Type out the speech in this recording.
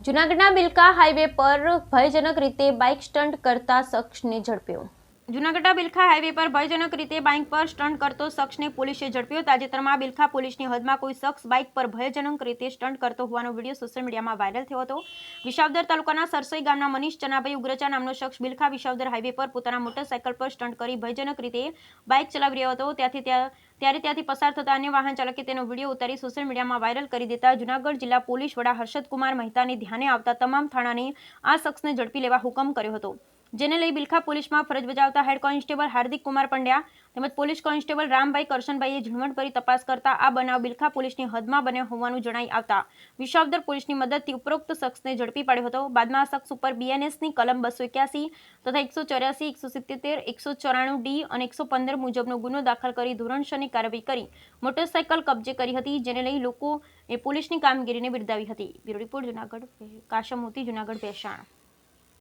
જૂનાગઢના બિલખા હાઈવે પર ભયજનક રીતે બાઇક સ્ટન્ટ કરતા શખ્સને ઝડપ્યો. જૂનાગઢના બિલખા હાઈવે પર ભયજનક રીતે બાઇક પર સ્ટન્ટ કરતો શખ્સને પોલીસે ઝડપ્યો. તાજેતરમાં બિલખા પોલીસની હદમાં કોઈ શખ્સ બાઇક પર ભયજનક રીતે સ્ટન્ટ કરતો હોવાનો વિડીયો સોશિયલ મીડિયામાં વાયરલ થયો હતો. વિસાવદર તાલુકાના સરસઈ ગામના મનીષ ચનાભાઈ ઉગ્રચા નામનો શખ્સ બિલખા વિસાવદર હાઈવે પર પોતાના મોટરસાયકલ પર સ્ટન્ટ કરી ભયજનક રીતે બાઇક ચલાવી રહ્યો હતો. ત્યારે ત્યાંથી પસાર થતા અન્ય વાહન ચાલકે તેનો વિડીયો ઉતારી સોશિયલ મીડિયામાં વાયરલ કરી દેતા જૂનાગઢ જિલ્લા પોલીસ વડા હર્ષદકુમાર મહેતાને ધ્યાને આવતા તમામ થાણાને આ શખ્સને ઝડપી લેવા હુકમ કર્યો હતો. જેને લઈ બિલખા પોલીસમાં ફરજ બજાવતા હેડ કોન્સ્ટેબલ હાર્દિક કુમાર પંડ્યા તેમજ પોલીસ કોન્સ્ટેબલ રામભાઈ કરશનભાઈએ ઝીણવટભરી તપાસ કરતા આ બનાવ બિલખા પોલીસની હદમાં બન્યો હોવાનું જણાઈ આવતા વિસાવદર પોલીસની મદદથી ઉપરોક્ત શખ્સને ઝડપી પાડ્યો હતો. બાદમાં આ શખ્સ ઉપર બીએનએસની કલમ 281 તથા 184, 177, 194D અને 115 મુજબનો ગુનો દાખલ કરી ધોરણસરની કાર્યવાહી કરી મોટરસાયકલ કબજે કરી હતી. જેને લઈ લોકોએ પોલીસની કામગીરીને બિરદાવી હતી. બ્યુરો રિપોર્ટ જૂનાગઢ કાશમ મોતી, જૂનાગઢ ભેસાણ.